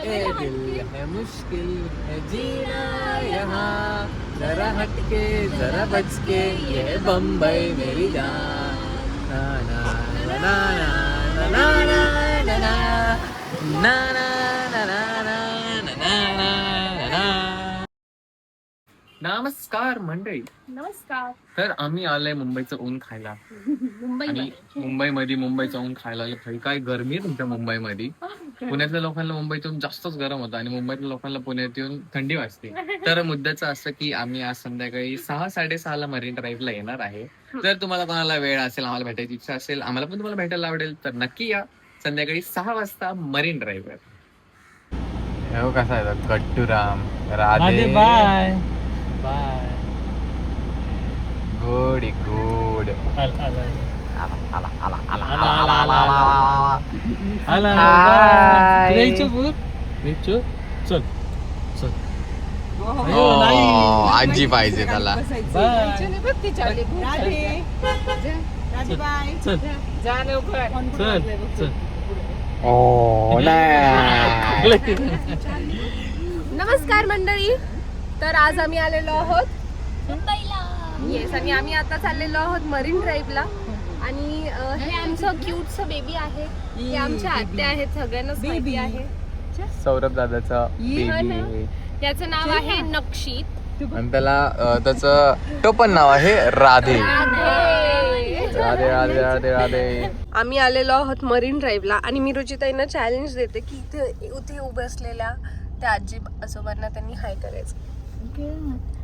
ए दिल है मुश्किल है जीना यहाँ, जरा हटके जरा बच के ये बम्बई मेरी जान। ना ना ना ना ना ना ना ना ना ना ना ना ना। नमस्कार मंडळी. नमस्कार. तर आम्ही आलोय मुंबईचं ऊन खायला आणि मुंबईमध्ये मुंबईचं ऊन खायला आलं. भाई काय गरमी आहे तुमच्या मुंबईमध्ये. पुण्यातल्या लोकांना मुंबईतून जास्तच गरम होतं आणि मुंबईतल्या लोकांना पुण्यात येऊन थंडी वाजते. तर मुद्द्याचं असं की आम्ही आज संध्याकाळी 6-6:30 मरीन ड्राईव्हला येणार आहे. जर तुम्हाला कोणाला वेळ असेल, आम्हाला भेटायची इच्छा असेल, आम्हाला पण तुम्हाला भेटायला आवडेल, तर नक्की या संध्याकाळी 6 वाजता मरीन ड्राईव्हवर. हो कसा आहे Gatturam. Radhe bye bye. Good good. आजी पाहिजे त्याला. नमस्कार मंडळी. तर आज आम्ही आलेलो आहोत मुंबईला. येस, आणि आम्ही आता चाललेलो आहोत मरीन ड्राईव्हला. आणि हे आमचं क्यूटचं बेबी आहे. हे आमच्या आत्या आहेत, सगळ्यांनाच माहिती आहे. सौरभ दादाचा बेबी. याचं नाव आहे नक्षित आणि त्याला त्याचं टोपण नाव आहे राधे. राधे राधे राधे राधे. आम्ही आलेलो आहोत मरीन ड्राईव्हला आणि मी रुचिताईंना चॅलेंज देते की इथे उभे असलेल्या त्या आजी आजोबांना त्यांनी हाय करायचं.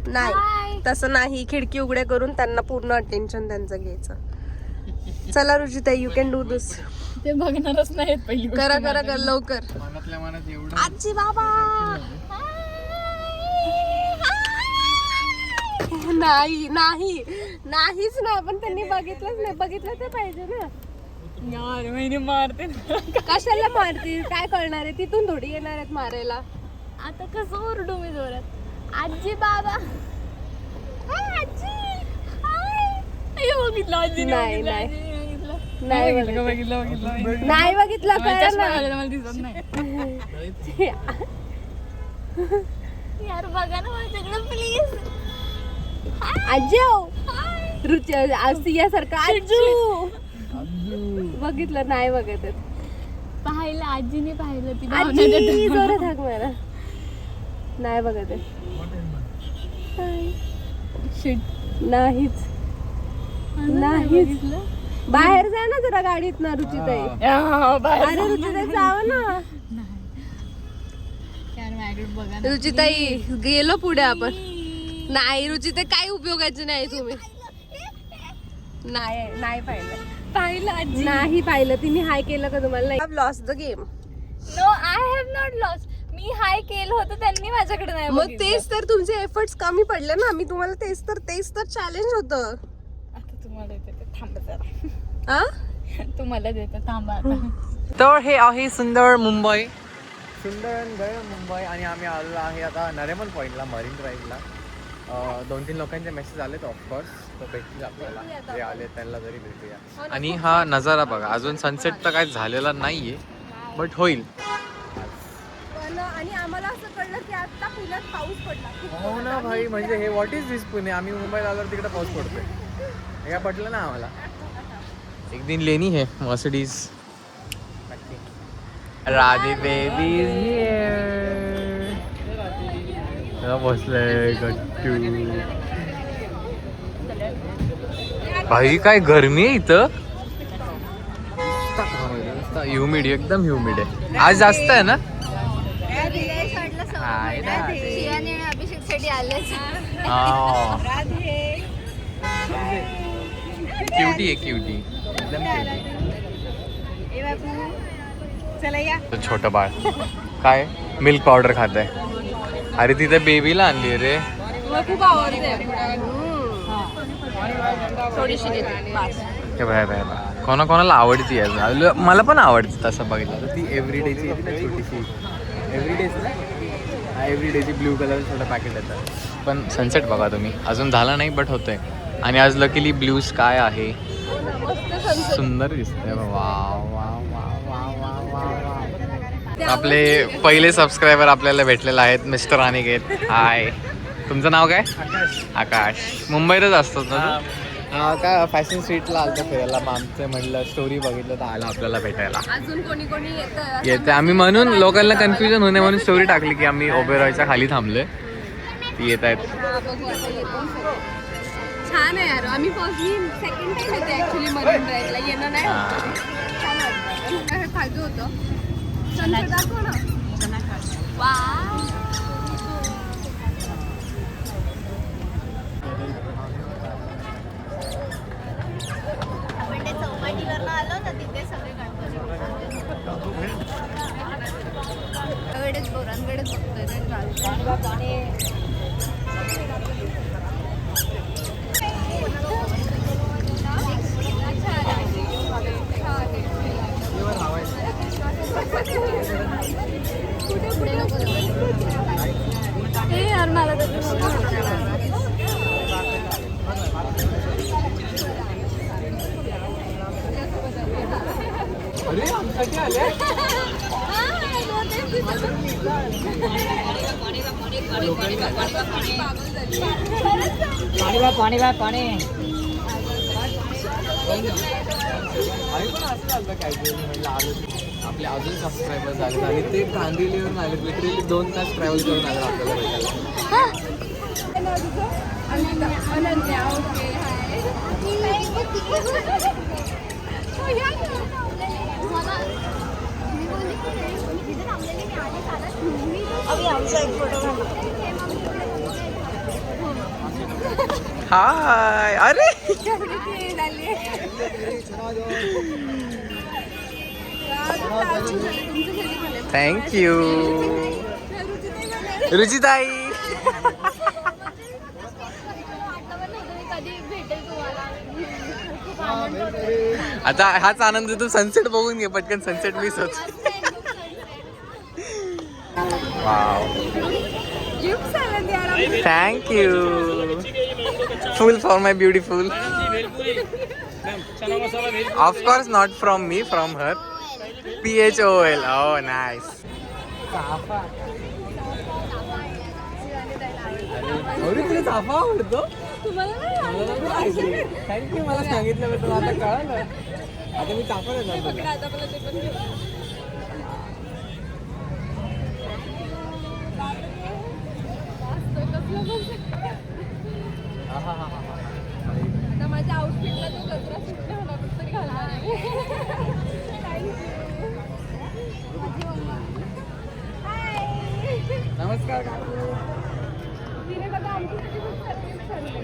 नाही तसं नाही, खिडकी उघड्या करून त्यांना पूर्ण अटेन्शन त्यांचं घ्यायचं. चला रुचिताई, यू कॅन डू दिस. ते बघणारच नाहीत पहिली. करा करा कर लवकर. मनातल्या मनात एवढं. आजी बाबा नाही नाही नाहीच ना, पण त्यांनी बघितलंच नाही. बघितलं तर पाहिजे ना यार. महिने मारते कशाला मारतील, काय करणार आहे, तिथून थोडी येणार आहेत मारायला. आता कसं ओरडू मी जोरात. आजी बाबा आजी बघितलं. आजी नाही नाही नाही बघितलं. बघितलं नाही बघितलं कळलं ना. मला दिसत नाही. यार बघा ना माझ्याकडे प्लीज. आजी रुची यासारखं आजू बघितलं नाही बघत आहेत. पाहिलं आजीने पाहिलं. ती आजी जोरात हाक मारा. नाही बघत आहे. नाहीच नाहीच. बाहेर जा ना जरा गाडीत ना रुचिताई. अरे रुचिताई जाव ना. रुचिताई गेलो पुढे आपण. नाही रुचिताई काही उपयोगाची नाही. तुम्ही नाही नाही पाहिलं आजी नाही पाहिलं. तिने हाय केलं का तुम्हाला? नाही. Loss the game. No I have not lost. मी हाय केलं होतं, त्यांनी माझ्याकडे नाही. मग तेच तर तुमचे एफर्ट्स कमी पडले ना. मी तुम्हाला तेच तर चॅलेंज होतं. आता तुम्हाला देते, थांबा जरा. तुम्हाला देते, थांबा आता. तर हे आहे सुंदर मुंबई. सुंदर मुंबई. आणि आम्ही आलेलो आहे आता नरेमन पॉईंटला, मरीन ड्राईव्हला. 2-3 लोकांचे मेसेज आलेत ऑफकोर्स, तर भेटतील आपल्याला. जे आले त्यांना जरी भेटूया. आणि हा नजारा बघा. अजून सनसेट तर काय झालेला नाहीये, बट होईल. आणि आम्हाला असं कळलं की आता पुण्यात पाऊस पडला. हो ना भाई, म्हणजे हे व्हॉट इज दिस पुणे. आम्ही मुंबईला आल्यावर तिकडे पाऊस पडतोय. हे काय पटलं ना आम्हाला. एक दिन लेनी है Mercedes. Radhe baby is here. बसलंय गट्टू. भाई काय गरमी आहे इथं. ह्युमिड, एकदम ह्युमिड आहे. आज जास्त आहे ना. अभिषेक साठी आले. क्युटी आहे, क्युटी एकदम क्युटी. छोटं बाळ काय मिल्क पावडर खात आहे. अरे तिथे बेबीला आणली रे. खूप आवडते. थोडीशी हे बाय बाय बाय. कोणाला आवडती आहे. मला पण आवडते तसं बघितलं तर. ती एव्हरीडेची छोटीशी एव्हरीडेची ब्ल्यू कलर छोटं पॅकेट येतं. पण सनसेट बघा तुम्ही, अजून झाला नाही बट होतंय. आणि आज लकीली ब्ल्यू स्काय आहे. सुंदर दिसतंय. वा वा वा वा वा वा वा. आपले पहिले सबस्क्रायबर आपल्याला भेटलेले आहेत मिस्टर अनिकेत. हाय, तुमचं नाव काय? आकाश. मुंबईतच असतो ना तू? काय फॅशन स्ट्रीटला आलतो फिरायला, मग आमचं म्हटलं स्टोरी बघितलं तर आला आपल्याला भेटायला. अजून कोणी कोणी येतं येते आम्ही म्हणून लोकांना कन्फ्युजन होणे म्हणून स्टोरी टाकली की आम्ही ओबेरॉयच्या खाली थांबलोय. ती येत आहेत. छान आहे यार. आम्ही सेकंड टाइम येते ऍक्च्युली मरीन ड्राईव्हला. येणं नाही होत. छान वाटतं. हे खायचं होतं. सनसेट दाखव ना. वाव. आलो ना तिथे सगळे गणपती बोरांकडेच बघतोय. यार मला पाणी आपले अजून सबस्क्रायबर झाले आणि ते कांदिवलीवरून आले. लिटरली 2 तास ट्रॅव्हल करून आले आपल्याला हाय. अरे थँक्यू रुचिताई. आता हाच आनंद तू सनसेट बघून घे पटकन. सनसेट मिस होत. Wow, thank you. Full for my beautiful. Of course not from me, from her. PHOL. Oh, nice. तुला चाफा आवडतो? थँक्यू. मला सांगितलं आता कळलं. आता मी चाफा देणार. माझ्या आउटफिटला तो कचरा सुटला होणार तरी घालणार आहे. नमस्कार काकू. तिने बघा आमच्यासाठी खूप सर्विस ठरले.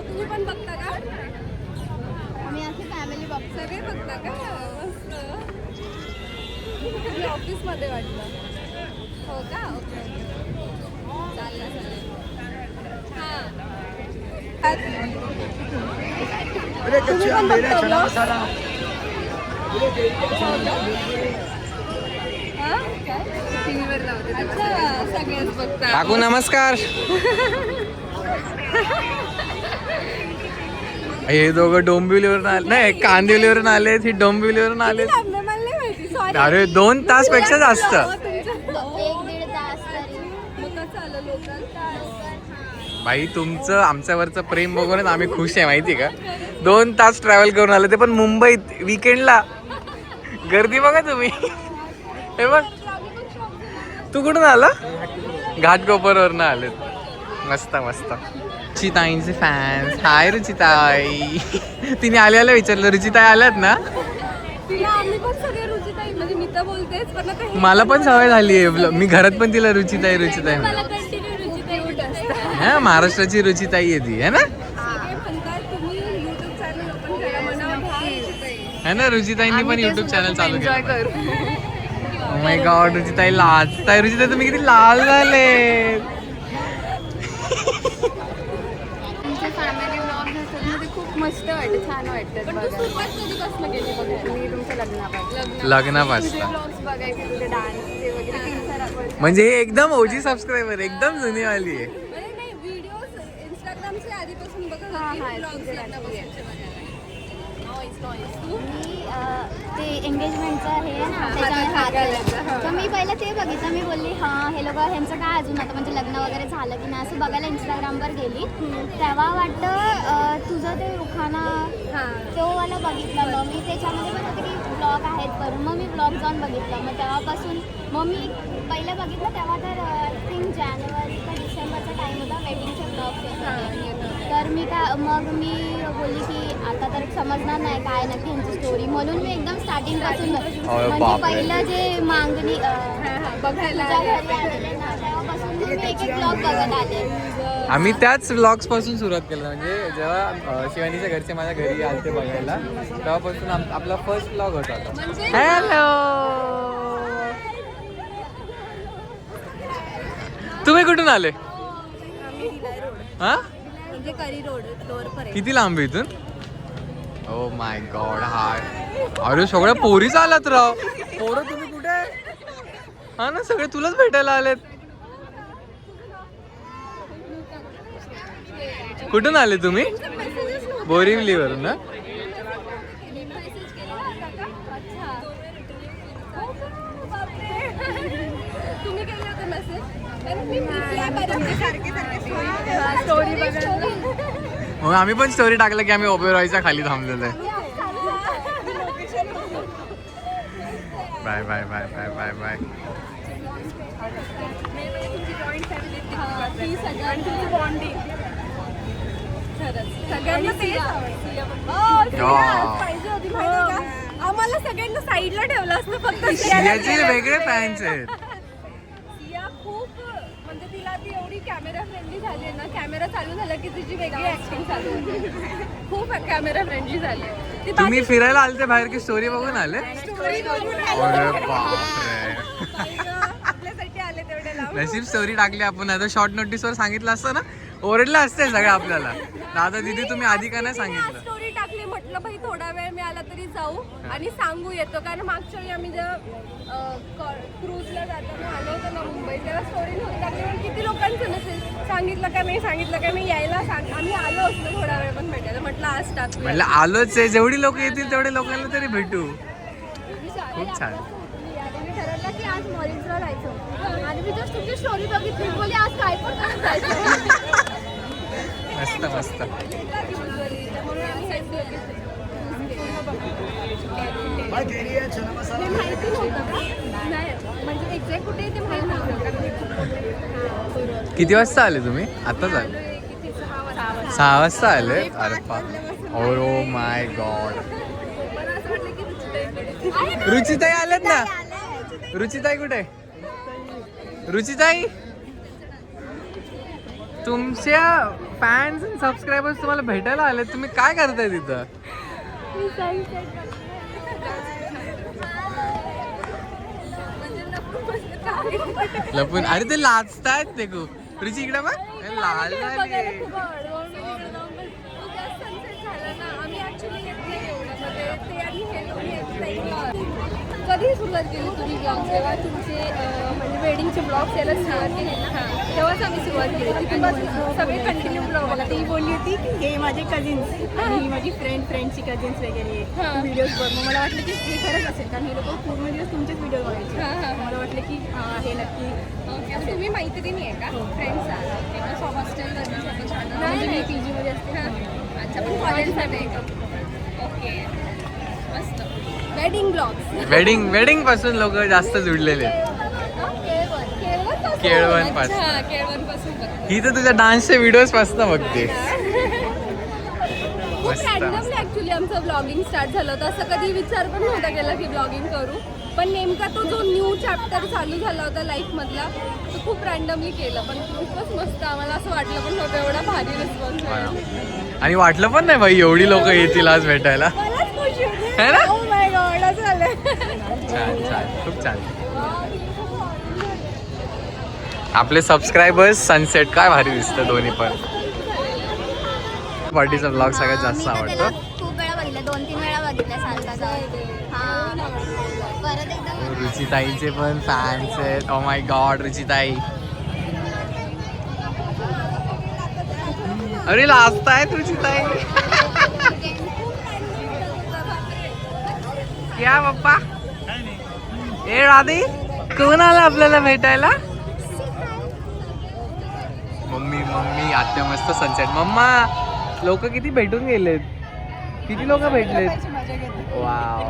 तुम्ही पण बघता का? आम्ही अशी फॅमिली बघतो. सगळे बघता का? मस्त. तुम्ही ऑफिसमध्ये वाटलं. हो का? ओके. चालेल चालेल. हां. तुम्ही पण बघता vlog? टीव्हीवर लावते. अच्छा, सगळेच बघता. काकू नमस्कार. हे दोघं डोंबिवलीवरून आले, नाही कांदिवलीवरून आले. ही डोंबिवलीवरून आले. मला नाही माहिती. सॉरी. अरे 2 तास पेक्षा जास्त. 1-1.5 तास तरी. मग कसं आलं लोकल? भाई तुमचं आमच्यावरचं प्रेम बघूनच आम्ही खुश आहे माहिती का. 2 तास ट्रॅव्हल करून आले, ते पण मुंबईत वीकेंडला. गर्दी बघा तुम्ही. हे बघ. तू कुठून आला? घाटकोपरवरनं आले. मस्त मस्त. रुचिताईंचे फॅन्स. हाय रुचिताई. तिने आल्याला विचारलं रुचिताई आल्यात ना. तिला आम्ही पण सगळे रुचिताई, म्हणजे मी तर बोलतेच पण आता हे मला पण सवय झाली आहे. मी घरात पण तिला रुचिताई रुचिताई मला म्हणते. कंटिन्यू रुचिताई होत असतं. हा, महाराष्ट्राची रुचिताई आहे ती, है ना. सगळे म्हणतात तुम्ही YouTube चॅनल ओपन करा म्हणा. है ना. रुचिताईंनी पण युट्यूब चॅनल चालू केलं. माय गॉड रुचिताई लाजताय. रुचिताई तुम्ही किती लाल झाले. तुमचे फॅमिली ब्लॉग्स असतात ना, ते खूप मस्त वाटतं, छान वाटतं पण तू सुरुवात कधीपासून केली बघायला? मी तुमच्या लग्नापासून लग्नापासून. ब्लॉग्स बघायचे, तुझे डान्सचे वगैरे 3-4 वर्ष. म्हणजे हे एकदम ओजी सबस्क्रायबर, एकदम जुनी वाली आहे. म्हणजे नाही, व्हिडिओज इंस्टाग्रामचे आधीपासून बघत हा, होती, हा, ब्लॉग्स तुझे लग्नापासूनचे बघायला. Noise noise. तू? मी ते एंगेजमेंटचं हे आहे ना त्याच्यामध्ये हात घालायचं. तर मी पहिलं ते बघितलं. मी बोलली हां हे लोक ह्यांचं काय अजून आता म्हणजे लग्न वगैरे झालं की नाही असं बघायला इंस्टाग्रामवर गेली. तेव्हा वाटतं तुझं ते उखाणा तो मला बघितलं. मग मी त्याच्यामध्ये पण होते की ब्लॉग आहेत करून. मग मी ब्लॉग जाऊन बघितलं. मग तेव्हापासून मग मी पहिलं बघितलं तेव्हा तर आय थिंक जानेवारी का डिसेंबरचा टाईम होता वेडिंगचे ब्लॉग. तर मग मी बोलली की आता तर समजणार नाही काय नक्की ह्यांची स्टोरी. म्हणून मी एकदम स्टार्टिंगपासून म्हणजे पहिलं जे मागणी बघायला तुझ्या घरी आलेले ना तेव्हापासून मी एक एक ब्लॉग बघत आले. आम्ही त्याच व्लॉग्स पासून सुरुवात केलं. म्हणजे जेव्हा शिवानीच्या घरचे माझ्या घरी आले ते बघायला तेव्हापासून आपला फर्स्ट व्लॉग होता. हॅलो, तुम्ही कुठून आले? हा, म्हणजे करी रोड फ्लोअर किती लांब आहे इथून? ओ माय गॉड, हाय. अरे सगळ्या पोरीच आलात राव. पोरं तुम्ही कुठे? हा ना, सगळे तुलाच भेटायला आलेत. कुठून आले तुम्ही? बोरिवलीवरून ना? तुम्ही केलं होतं मेसेज? स्टोरी मग आम्ही पण स्टोरी टाकलं की आम्ही ओबेरॉयच्या खाली थांबलेलो आहे. Bye bye bye bye bye bye. आम्हाला सगळ्यांना साईडला ठेवलं असतं फक्त. सियाचे वेगळे फॅन्स आहेत. सिया खूप म्हणजे तिला ती एवढी कॅमेरा फ्रेंडली झाली आहे ना. कॅमेरा चालू झाला की तिची वेगळी ऍक्टिंग चालू होती. खूप कॅमेरा फ्रेंडली झाली. तुम्ही फिरायला आले ते बाहेर की स्टोरी बघून आले? स्टोरी अरे बापरे, आपल्यासाठी आले तेवढे लांब. नशीब स्टोरी टाकली आपण. आता शॉर्ट नोटीसवर सांगितलं असतं ना, ओरडलं असते सगळं आपल्याला. दादा दीदी तुम्ही आधी का नाही सांगितलं? स्टोरी टाकली म्हटलं भाई थोडा वेळ मिळाला तरी जाऊ आणि सांगू येतो. कारण मागच्या वेळी आम्ही जेव्हा क्रूजला जाताना आलो होतो ना मुंबईत तेव्हा स्टोरी नव्हती टाकली. किती लोकांचं मेसेज सांगितलं का नाही यायला सांग. आम्ही आलो असतो थोडा वेळ पण भेटायला. म्हटलं आज टाकू. म्हटलं आलोच आहे, जेवढी लोक येतील तेवढे लोकांना तरी भेटू. खूप छान. मी ठरवलं की आज मॉरिन्सला जायचं आणि मी जस्ट तुमची स्टोरी बघितली बोलली आज काय पण करून जायचं. मस्त मस्त. माहिती नव्हतं का? नाही म्हणजे एक्झॅक्ट कुठे आहे ते माहिती नव्हतं. किती वाजता आले तुम्ही? आताच आले? 6 वाजता आले? अरे पा, ओ माय गॉड. रुचिताई आलेत ना? रुचिताई कुठे? रुचिताई, तुमच्या फॅन्स आणि सबस्क्रायबर्स तुम्हाला भेटायला आले. तुम्ही काय करताय तिथं? लपून? अरे ते लाजतायत ते खूप. रुची इकडे बघ, लाल झाली. कधी सुरुवात केली तुम्ही ब्लॉग? जेव्हा तुमचे म्हणजे वेडिंगचे ब्लॉग्स यायला सुरुवात केली ना तेव्हाच आम्ही सुरुवात केली. तिथून सगळे कंटिन्यू ब्लॉग. मला ती बोलली होती की हे माझे कझिन्स आणि ही माझी फ्रेंडची कझिन्स वगैरे व्हिडिओज बघ. मग मला वाटलं की हे खरंच असेल कारण हे लोक पूर्ण दिवस तुमचेच व्हिडिओ बघायचे. मला वाटलं की हे नक्की. ओके, तुम्ही मैत्रिणी आहे का? फ्रेंड्स आहात? हॉस्टेलवर म्हणजे मी पी मध्ये असते. अच्छा, पण कॉलेजमध्ये आहे का? ओके, मस्त. Wedding blogs. वेडिंग पासून लोक जास्त जुडलेले आहेत. केळवण पासून. ही तर तुझ्या डान्सचे व्हिडिओज पासून बघते. खूप रॅन्डमली ऍक्च्युली आमचं ब्लॉगिंग स्टार्ट झालं होतं. असं कधी विचार पण नव्हता केला की ब्लॉगिंग करू. पण नेमका तो जो न्यू चॅप्टर चालू झाला होता लाईफमधला तो खूप रॅन्डमली केला. पण खूपच मस्त. आम्हाला असं वाटलं पण नव्हतं एवढा भारी रिस्पॉन्स. आणि वाटलं पण नाही बाई एवढी लोक येतील आज भेटायला. मलाच खुशी होती. है ना? Oh my God, असं झालं. छान छान, खूप छान. आपले सबस्क्रायबर्स सनसेट काय भारी दिसतं दोन्ही पण. पार्टीचा ब्लॉग सगळ्यात जास्त आवडतो. खूप वेळा बघितलं, 2-3 वेळा बघितलं सारखा. परत एकदा रुचिताईचे पण फॅन्स आहेत. Oh my god, Ruchitai. अरे लाजतायत रुचिताई. क्या पप्पा ए राधे कोण आला आपल्याला भेटायला? मम्मी मम्मी आत्या मस्त सनसेट. मम्मा लोक किती भेटून गेलेत, किती लोक भेटलेत. वाव.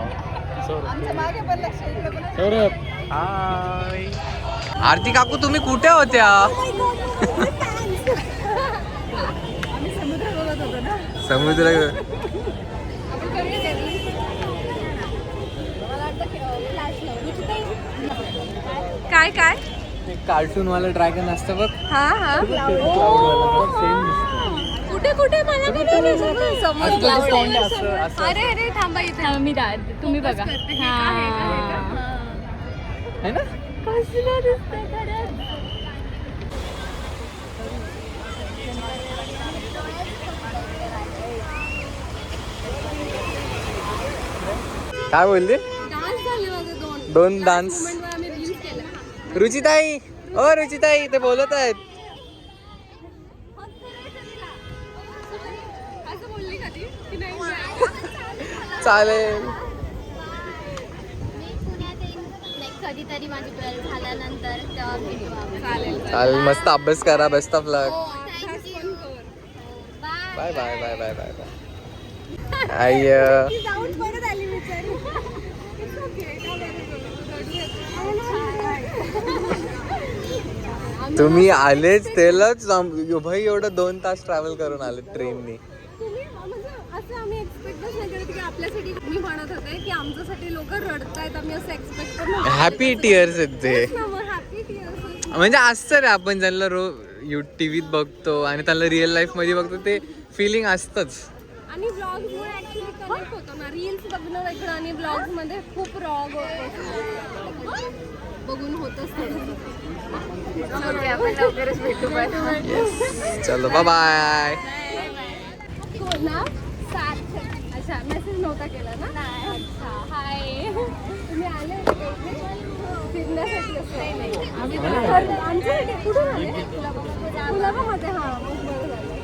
हाय आरती काकू तुम्ही कुठे होत्या? समुद्र काय काय कार्टून वाला ड्रॅगन असतं बघ. हा हा कुठे कुठे मला अरे अरे थांबा इथे मी तुम्ही बघा. है ना. काय बोलले? दोन डान्स. रुचिताई ओ रुचिताई ते बोलत आहेत. चालेल कधीतरी माझी 12th झाल्यानंतर तेव्हा भेटू आपण. चालेल मस्त अभ्यास करा. Best of luck. Bye bye bye bye bye bye bye. आय तुम्ही आलेच त्यालाच भाई एवढं 2 तास ट्रॅव्हल करून आले ट्रेननी. असं आम्ही एक्सपेक्टच नाही करत की आपल्यासाठी. मी म्हणत होते की आमच्यासाठी लोक रडतायत, आम्ही असं एक्सपेक्ट करतो. हॅपी टिअर्स आहेत ते. Happy tears. म्हणजे असतं रे, आपण ज्यांना टीव्हीत बघतो आणि त्यांना रिअल लाईफ मध्ये बघतो ते फिलिंग असतंच. आणि ब्लॉग्स मुळे ऍक्च्युली कनेक्ट होतो ना. रील्स बघणं वेगळं आणि ब्लॉग्स मध्ये खूप रॉ बघून होतच लवकरच भेटू. चलो बाय बाय. ना 7. अच्छा मेसेज नव्हता केला ना. अच्छा हाय तुम्ही आले होते फिरण्यासाठी? आमच्यासाठी कुठून आले? कुलाबामध्ये. हा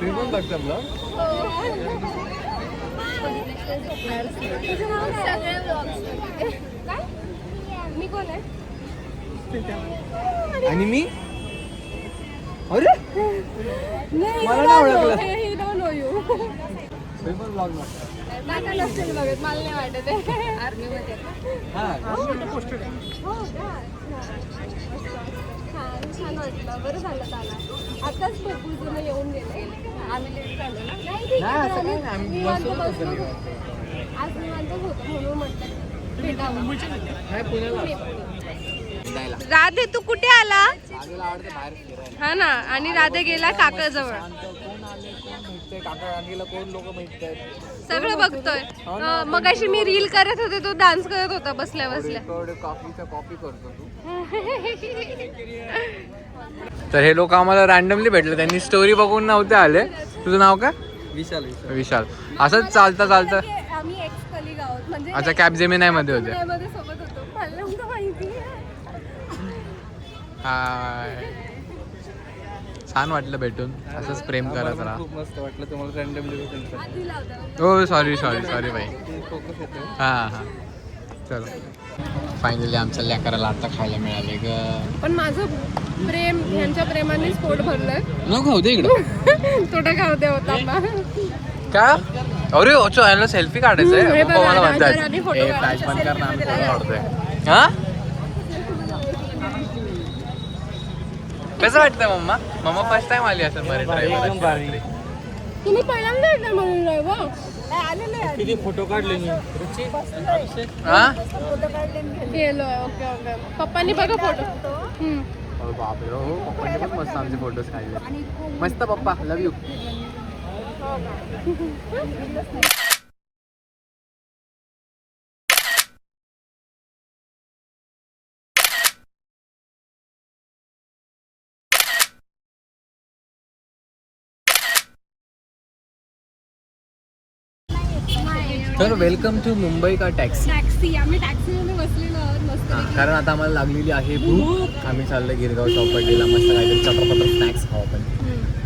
तुम्ही पण बघता ब्लॉग? काय मी कोण आहे? आणि मी अरे मला नाही ओळखलं. हे डोंट नो यू. मी पण ब्लॉग टाटा नसतील बघत मला नाही वाटत आहे. आर्मीमध्ये छान वाटलं. बरं झालं त्याला. आताच भरपूर जण येऊन गेले. आम्ही लेट झालो ना. नाही ठीक आहे. आम्ही निवांत बसलो होतो. आज निवांतच होतं म्हणून म्हटलं भेटावं. राधे तू कुठे आला? हा ना. आणि राधे गेला काकाजवळ. सगळं बघतोय. मगाशी मी रील करत होते, तो डान्स करत होता बसल्या बसल्या. कॉपी करतो तू. तर हे लोक आम्हाला रॅन्डमली भेटले. त्यांनी स्टोरी बघून नव्हते आले. तुझं नाव काय? विशाल. विशाल. असंच चालता चालता. आम्ही एक्स कलिग आहोत. म्हणजे अच्छा कॅपजेमिनाय मध्ये होते. मध्ये सोबत होतो. मला नव्हतं माहिती. हाय छान वाटलं भेटून. असंच प्रेम करत राहा. खूप मस्त वाटलं तुम्हाला रँडमली भेटून. आधी लावता. हो सॉरी भाई. हां हां चलो. फायनली आमच्या लेकराला आता खायला मिळाले ग. पण माझं प्रेम ह्यांच्या प्रेमानेच पोट भरलंय. नको होते इकडं. थोडं खाऊ दे होता का? अरे ओचो याला सेल्फी काढायचंय. हे पप्पा बघा, मला राजाराणी म्हणतात photo ए फ्लॅश बंद कर ना, आम्ही फोटो काढतोय. हा कसं वाटतं मम्मा? मम्मा फर्स्ट टाइम आली असेल मरीन ड्राईव्ह. तुम्ही पहिल्यांदा येतोय म्हणून ड्राईव्ह? किती फोटो काढले मी. हा गेलोय. Okay okay. पप्पांनी बघा फोटो. बापरे हो. पप्पांनी पण मस्त आमचे फोटोज काढले. मस्त पप्पा लव यू. तर वेलकम टू मुंबई का टॅक्सी. आम्ही टॅक्सीमध्ये बसलेलो आहोत मस्त. कारण आता आम्हाला लागलेली आहे भूक. आम्ही चाललोय गिरगाव चौपाटीला मस्त काहीतरी चटरपटर स्नॅक्स खाऊ आपण.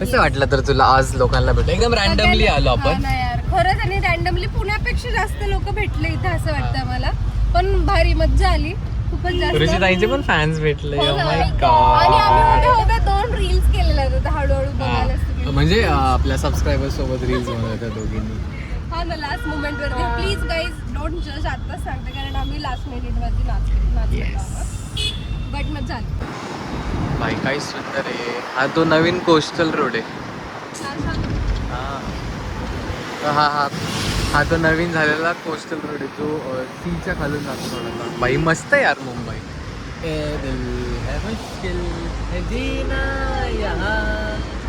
कसं वाटलं तर तुला आज लोकांना भेटलं? एकदम रॅन्डमली आलो आपण. खरंच आणि रॅन्डमली पुण्यापेक्षा जास्त लोक भेटले इथं असं वाटतं मला. पण भारी मज्जा आली खूपच जास्त. रुचिताईंचे पण फॅन्स भेटले. हो Oh ना. my आणि God. आम्ही उभे 2 रील्स केलेल्या होत्या हळूहळू बघायला तुम्ही. म्हणजे आपल्या सबस्क्रायबर सोबत रील्स बनवत होत्या दोघींनी. हा ना लास्ट मोमेंट वरती. प्लीज गाईज डोंट जज आत्ताच सांगते कारण आम्ही लास्ट मिनिट वरती नाचलो बट मजा आली. भाई काय सुंदर आहे. हा तो नवीन कोस्टल रोड आहे. हा तो नवीन झालेला कोस्टल रोड आहे जो सीच्या खालून जातो थोडासा. भाई मस्त आहे यार मुंबई. ए दिल है मुश्किल है जीना यहाँ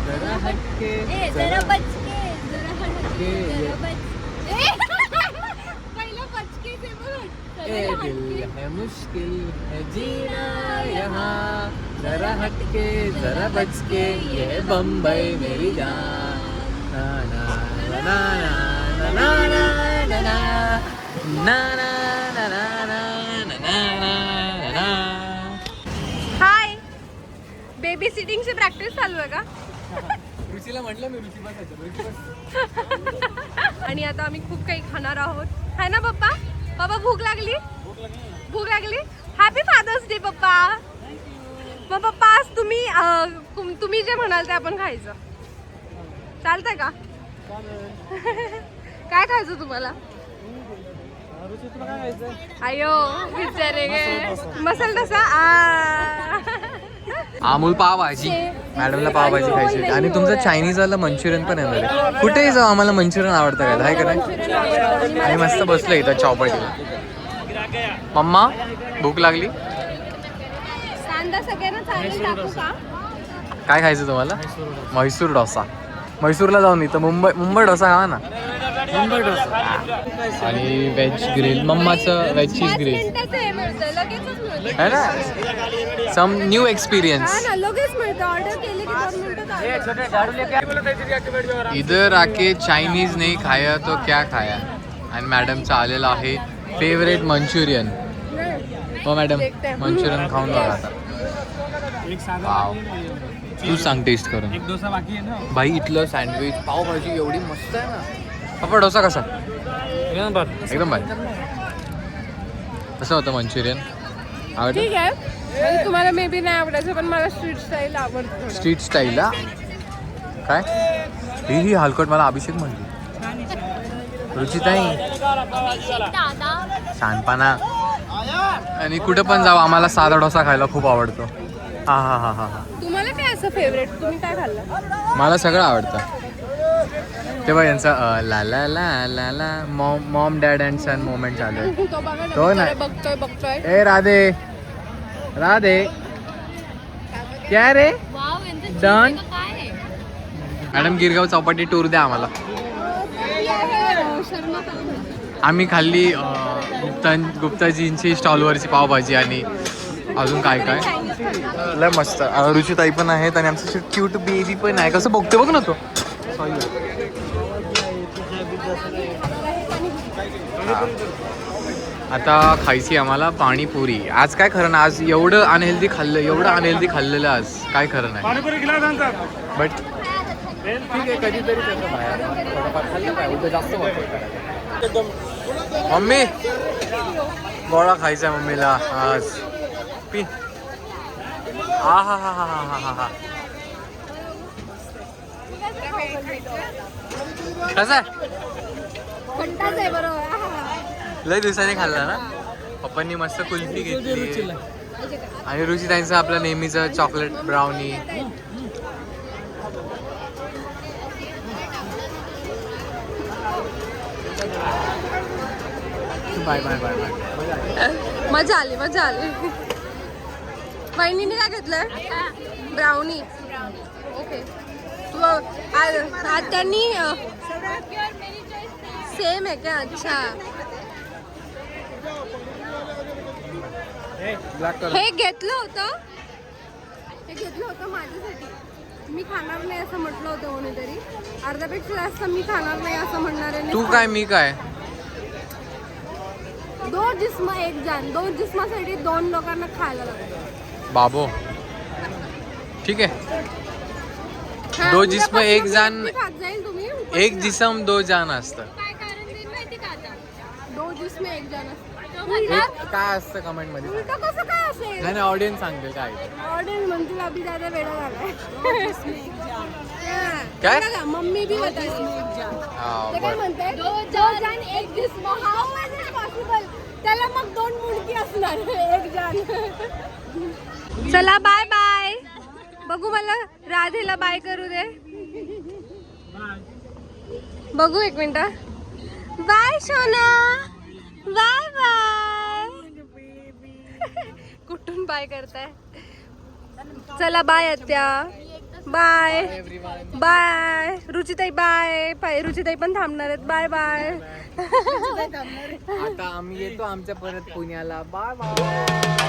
जरा हटके जरा बचके जरा हटके जरा बचके पहिलं पचके ते बोल. ए दिल है मुश्किल है जीना यहाँ जरा हटके जरा बचके ये बम्बई मेरी जान. ना ना ना ना ना ना ना ना ना ना ना ना ना ना. हाय बेबी सिटिंगची प्रॅक्टिस चालू आहे का? रुचीला म्हटलं मी रुची बसायचं रुची बस. आणि आता आम्ही खूप काही खाणार आहोत है ना पप्पा? पप्पा भूक लागली? भूक लागली? हॅपी फादर्स डे पप्पा. मग पप्पा आज तुम्ही जे म्हणाल ते आपण खायचं चालतंय का? काय खायचं तुम्हाला? अयो विचारे गे मसाला डोसा. अमूल पावभाजी. मॅडमला पावभाजी खायची होती. आणि तुमचं चायनीज वाला मंचुरियन पण येणार आहे. कुठेही जाऊ आम्हाला मंचुरियन आवडतं काय हाय का नाही? आणि मस्त बसलं इथं चौपाटीला. मम्मा भूक लागली. सांदा सगळ्यांना चालेल टाकू का? काय खायचं तुम्हाला? म्हैसूर डोसा. म्हैसूरला जाऊन इथं मुंबई डोसा खावा ना. मुंबई डोसा आणि व्हेज ग्रिल. मम्माचं व्हेज चीज ग्रिल मिनिटाचं हे मिळतं लगेचच मिळतं. है ना. Some new experience. हा ना लगेच मिळतं. ऑर्डर केली की 2 मिनिटं. इधर आके चायनीज नहीं खाया तो क्या खाया. आणि मॅडमचा आलेला आहे फेवरेट मंचुरियन. हो मॅडम मंचुरियन खाऊन बघा आता. वाव. तू सांग टेस्ट करून. एक डोसा बाकी आहे ना. भाई इथलं सँडविच पावभाजी एवढी मस्त आहे ना. पप्पा डोसा कसा? एकदम भारी. कसं होतं मंचुरियन? आवडतं? ठीक आहे म्हणजे तुम्हाला मे बी नाही आवडायचं पण मला स्ट्रीट स्टाईल आवडतं. Street style. काय ही हलकट मला अभिषेक म्हणली. रुचिताई शानपणा. आणि कुठं पण जाऊ आम्हाला साधा डोसा खायला खूप आवडतो. हा हा हा हा हा. तुम्हाला काय असं फेवरेट? तुम्ही काय खाल्लं? मला सगळं आवडतं. तेव्हा यांचा ला ला ला ला ला mom dad and son moment चालू आहे. तो बघा ना, तो बिचारा नाही. बघतोय. ए राधे राधे क्या रे done. Madam Girgaon Chowpatty tour द्या आम्हाला. आम्ही खाल्ली गुप्ताजींची स्टॉलवरची पावभाजी आणि अजून काय काय लय मस्त. रुचिताई पण आहेत आणि आमचं क्यूट बेबी पण आहे. कसं बघते बघ ना तो. आता खायची आम्हाला पाणीपुरी. आज काय खरं ना. आज एवढं अनहेल्दी खाल्लेलं आज काय खरं नाही. बट ठीक आहे कधीतरी त्याचं बाहेर थोडंफार खाल्लं काय उद्या जास्त वाटतं. मम्मी गोळा खायचा मम्मीला आज. पी. हा हा हा हा हा हा हा. कसं लय दिवसांनी खाल्ला ना. पप्पांनी मस्त कुल्फी घेतली आणि रुचिताईंचं आपलं नेहमीचं chocolate brownie. Bye bye bye bye. मजा आली. वहिनीने काय घेतलंय? ब्राउनी. ओके. तू आज त्यांनी सेम आहे का? अच्छा हे घेतलं होतं माझ्यासाठी. मी खाणार नाही असं म्हटलं होतं कोणीतरी. अर्ध्यापेक्षा जास्त मी खाणार नाही असं म्हणणार आहे. तू काय मी काय. 2 जिस्म 1 जान. 2 जिस्मासाठी 2 लोकांना खायला लागतं बाबो. ठीक आहे. हा, 2 जिस्म 1 जान. खात जाईल तुम्ही. 1 जिसम 2 जान असतं. काय कारण देईल माहिती का आता? 2 जिस्म 1 जान असतं. काय असतं कमेंट मध्ये उलट कसं काय असेल? नाही ऑडियन्स सांगते काय ऑडियन्स म्हणतील अभि दादा वेडा झालाय. काय? बघा, मम्मी भी बताई. हा, ते काय बरं. म्हणते? दो जान एक जिस्म. How is it possible? त्याला मग 2 मुंडकी असणार. एक जान. चला बाय बाय. बघू मला राधेला बाय करू दे. बघू एक minute. Bye Sona. Bye bye. कुठून बाय करताय? चला बाय आत्या. Bye bye. Ruchitai bye. Ruchitai पण थांबणार आहेत. Bye bye. आता आम्ही येतो आमच्या परत पुण्याला. Bye bye.